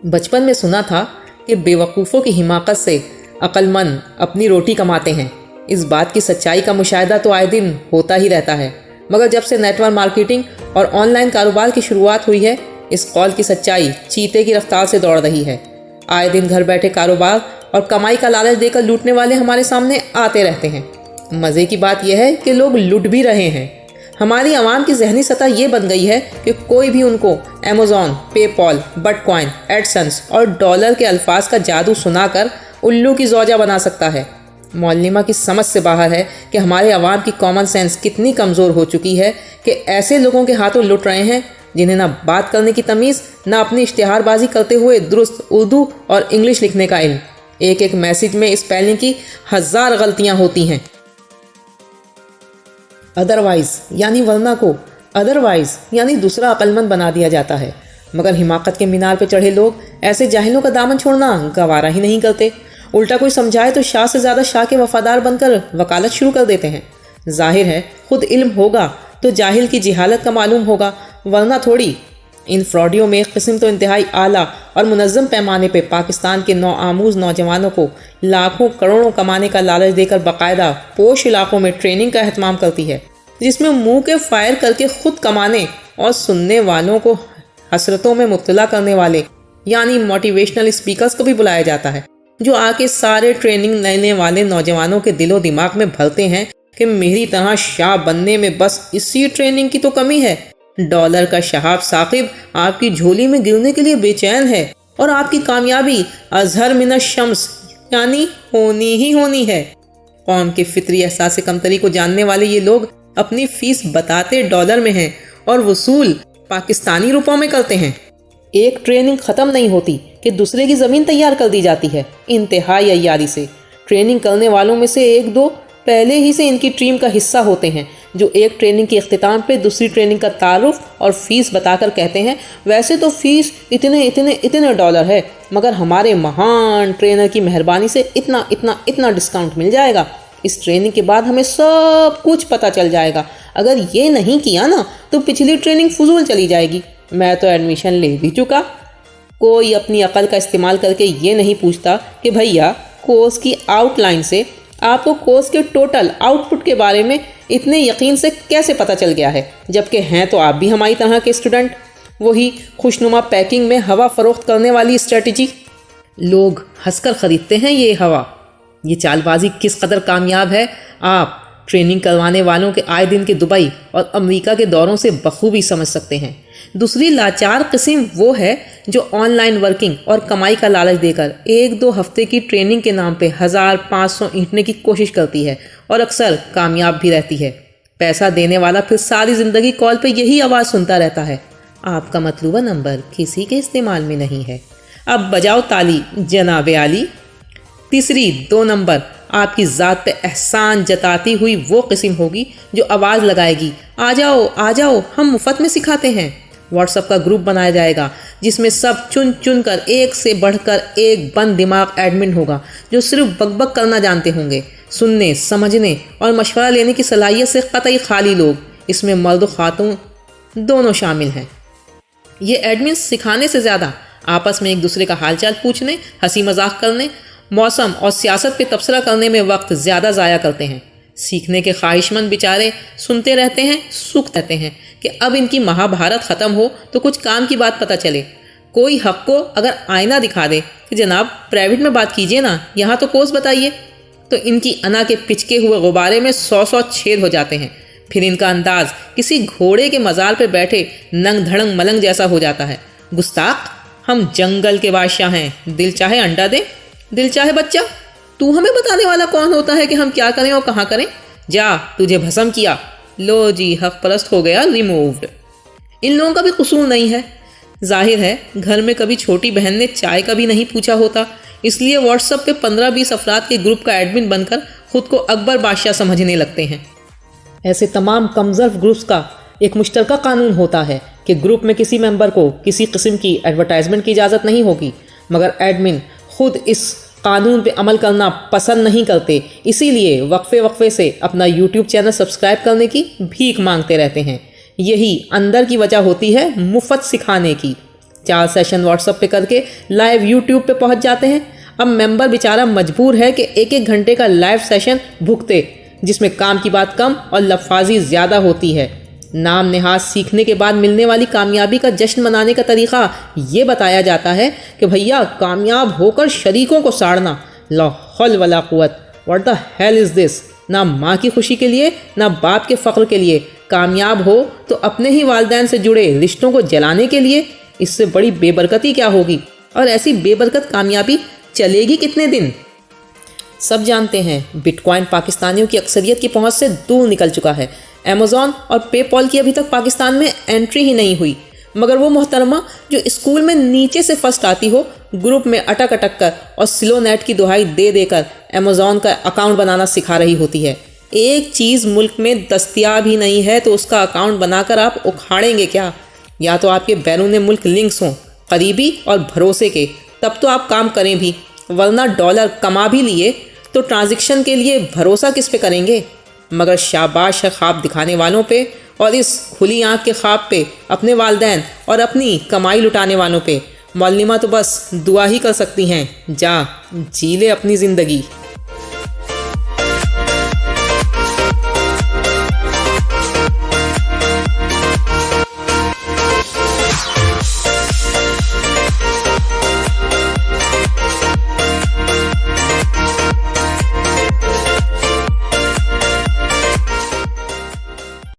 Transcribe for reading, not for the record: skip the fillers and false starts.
बचपन में सुना था कि बेवकूफ़ों की हिमाकत से अक्लमंद अपनी रोटी कमाते हैं। इस बात की सच्चाई का मुशाहिदा तो आए दिन होता ही रहता है, मगर जब से नेटवर्क मार्केटिंग और ऑनलाइन कारोबार की शुरुआत हुई है, इस कौल की सच्चाई चीते की रफ्तार से दौड़ रही है। आए दिन घर बैठे कारोबार और कमाई का लालच देकर लूटने वाले हमारे सामने आते रहते हैं। मज़े की बात यह है कि लोग लूट भी रहे हैं। हमारी आवाम की जहनी सतह ये बन गई है कि कोई भी उनको अमेज़ॉन, पेपॉल, बिटकॉइन, एडसेंस और डॉलर के अल्फाज का जादू सुनाकर उल्लू की ज़ौजा बना सकता है। मौलिमा की समझ से बाहर है कि हमारे आवाम की कॉमन सेंस कितनी कमज़ोर हो चुकी है कि ऐसे लोगों के हाथों लुट रहे हैं जिन्हें ना बात करने की तमीज़, ना अपनी इश्तिहारबाजी करते हुए दुरुस्त उर्दू और इंग्लिश लिखने का इल्म। एक एक मैसेज में स्पेलिंग की 1000 गलतियाँ होती हैं। अदरवाइज़ यानी वरना को अदरवाइज़ यानी दूसरा अक्लमंद बना दिया जाता है, मगर हिमाकत के मीनार पर चढ़े लोग ऐसे जाहिलों का दामन छोड़ना गवारा ही नहीं करते। उल्टा कोई समझाए तो शाह से ज़्यादा शाह के वफादार बनकर वकालत शुरू कर देते हैं। जाहिर है खुद इल्म होगा तो जाहिल की जिहालत का मालूम होगा, वरना थोड़ी। इन फ्रॉडियों में एक किस्म तो इंतहाई आला और मुनज़्ज़म पैमाने पे पाकिस्तान के नौआमूज़ नौजवानों को लाखों करोड़ों कमाने का लालच देकर बाकायदा पोश इलाकों में ट्रेनिंग का अहतमाम करती है, जिसमें मुंह के फायर करके खुद कमाने और सुनने वालों को हसरतों में मुब्तला करने वाले यानी मोटिवेशनल स्पीकर्स को भी बुलाया जाता है, जो आके सारे ट्रेनिंग लेने वाले नौजवानों के दिलो दिमाग में भरते हैं कि मेरी तरह शाह बनने में बस इसी ट्रेनिंग की तो कमी है। डॉलर का शहाब साकिब आपकी झोली में गिरने के लिए बेचैन है और आपकी कामयाबी अजहर मिनश शम्स यानी होनी ही होनी है। कौम के फितरी एहसास कमतरी को जानने वाले ये लोग अपनी फीस बताते डॉलर में हैं और वसूल पाकिस्तानी रुपयों में करते हैं। एक ट्रेनिंग ख़त्म नहीं होती कि दूसरे की ज़मीन तैयार कर दी जाती है इंतहाई अय्यारी से। ट्रेनिंग करने वालों में से एक दो पहले ही से इनकी टीम का हिस्सा होते हैं, जो एक ट्रेनिंग के इख्तिताम पे दूसरी ट्रेनिंग का तारुफ और फ़ीस बताकर कहते हैं वैसे तो फ़ीस इतने इतने इतने डॉलर है, मगर हमारे महान ट्रेनर की मेहरबानी से इतना इतना इतना डिस्काउंट मिल जाएगा। इस ट्रेनिंग के बाद हमें सब कुछ पता चल जाएगा। अगर ये नहीं किया ना तो पिछली ट्रेनिंग फजूल चली जाएगी। मैं तो एडमिशन ले भी चुका। कोई अपनी अकल का इस्तेमाल करके ये नहीं पूछता कि भैया कोर्स की आउटलाइन से आपको कोर्स के टोटल आउटपुट के बारे में इतने यकीन से कैसे पता चल गया है, जबकि हैं तो आप भी हमारी तरह के स्टूडेंट। वही खुशनुमा पैकिंग में हवा फरोख्त करने वाली स्ट्रेटजी। लोग हंसकर ख़रीदते हैं ये हवा। ये चालबाजी किस कदर कामयाब है आप ट्रेनिंग करवाने वालों के आए दिन के दुबई और अमेरिका के दौरों से बखूबी समझ सकते हैं। दूसरी लाचार किस्म वो है जो ऑनलाइन वर्किंग और कमाई का लालच देकर 1-2 हफ्ते की ट्रेनिंग के नाम पे 1500 ईंटने की कोशिश करती है और अक्सर कामयाब भी रहती है। पैसा देने वाला फिर सारी ज़िंदगी कॉल पे यही आवाज़ सुनता रहता है, आपका मतलूबा नंबर किसी के इस्तेमाल में नहीं है, अब बजाओ ताली जनाबे आली। तीसरी 2 नंबर आपकी ज़ात पे एहसान जताती हुई वो किस्म होगी जो आवाज़ लगाएगी, आ जाओ हम मुफ्त में सिखाते हैं। व्हाट्सएप का ग्रुप बनाया जाएगा जिसमें सब चुन चुन कर एक से बढ़कर एक बंद दिमाग एडमिन होगा, जो सिर्फ बकबक करना जानते होंगे। सुनने, समझने और मशवरा लेने की सलाहियत से कतई खाली लोग, इसमें मर्द और खातून दोनों शामिल हैं। ये एडमिन सिखाने से ज़्यादा आपस में एक दूसरे का हालचाल पूछने, हंसी मजाक करने, मौसम और सियासत पे तबसरा करने में वक्त ज़्यादा ज़ाया करते हैं। सीखने के ख्वाहिशमंद बेचारे सुनते रहते हैं, सूख रहते हैं कि अब इनकी महाभारत ख़त्म हो तो कुछ काम की बात पता चले। कोई हक को अगर आईना दिखा दे कि जनाब प्राइवेट में बात कीजिए ना, यहाँ तो कोर्स बताइए, तो इनकी अना के पिचके हुए गुब्बारे में 100 छेद हो जाते हैं। फिर इनका अंदाज किसी घोड़े के मज़ार पर बैठे नंग धड़ंग मलंग जैसा हो जाता है। गुस्ताख, हम जंगल के बादशाह हैं, दिल चाहे अंडा दे, दिल चाहे बच्चा। तू हमें बताने वाला कौन होता है कि हम क्या करें और कहाँ करें? जा, तुझे भस्म किया, लो जी हक परस्त हो गया रिमूव्ड। इन लोगों का भी कसूर नहीं है। जाहिर है घर में कभी छोटी बहन ने चाय का भी नहीं पूछा होता, इसलिए व्हाट्सएप पे 15-20 अफराद के ग्रुप का एडमिन बनकर खुद को अकबर बादशाह समझने लगते हैं। ऐसे तमाम कमजोर ग्रुप्स का एक मुश्तरका कानून होता है कि ग्रुप में किसी मेंबर को किसी किस्म की एडवर्टाइजमेंट की इजाज़त नहीं होगी, मगर एडमिन खुद इस कानून पे अमल करना पसंद नहीं करते, इसीलिए वक्फे से अपना यूट्यूब चैनल सब्सक्राइब करने की भीख मांगते रहते हैं। यही अंदर की वजह होती है मुफ्त सिखाने की। 4 सेशन व्हाट्सएप पे करके लाइव यूट्यूब पे पहुंच जाते हैं। अब मेंबर बेचारा मजबूर है कि 1-1 घंटे का लाइव सेशन भुगते, जिसमें काम की बात कम और लफाजी ज़्यादा होती है। नाम नेहाज सीखने के बाद मिलने वाली कामयाबी का जश्न मनाने का तरीक़ा ये बताया जाता है कि भैया कामयाब होकर शरीकों को साड़ना, ला हौल वला कुव्वत, what the hell is this. ना माँ की खुशी के लिए ना बाप के फ़ख्र के लिए, कामयाब हो तो अपने ही वालिदैन से जुड़े रिश्तों को जलाने के लिए। इससे बड़ी बेबरकती क्या होगी, और ऐसी बेबरकत कामयाबी चलेगी कितने दिन। सब जानते हैं बिटकॉइन पाकिस्तानियों की अक्सरियत की पहुंच से दूर निकल चुका है। अमेज़ॉन और पेपॉल की अभी तक पाकिस्तान में एंट्री ही नहीं हुई, मगर वो मोहतरमा जो स्कूल में नीचे से फर्स्ट आती हो, ग्रुप में अटक अटक कर और स्लो नेट की दुहाई दे देकर अमेज़ॉन का अकाउंट बनाना सिखा रही होती है। एक चीज़ मुल्क में दस्तयाब ही नहीं है तो उसका अकाउंट बनाकर आप उखाड़ेंगे क्या। या तो आपके बैरून मुल्क लिंक्स हों करीबी और भरोसे के, तब तो आप काम करें भी, वरना डॉलर कमा भी लिए तो ट्रांजैक्शन के लिए भरोसा किस पे करेंगे। मगर शाबाश है ख्वाब दिखाने वालों पे, और इस खुली आँख के ख्वाब पे अपने वालिदैन और अपनी कमाई लुटाने वालों पे। मौलमा तो बस दुआ ही कर सकती हैं, जा जी ले अपनी ज़िंदगी।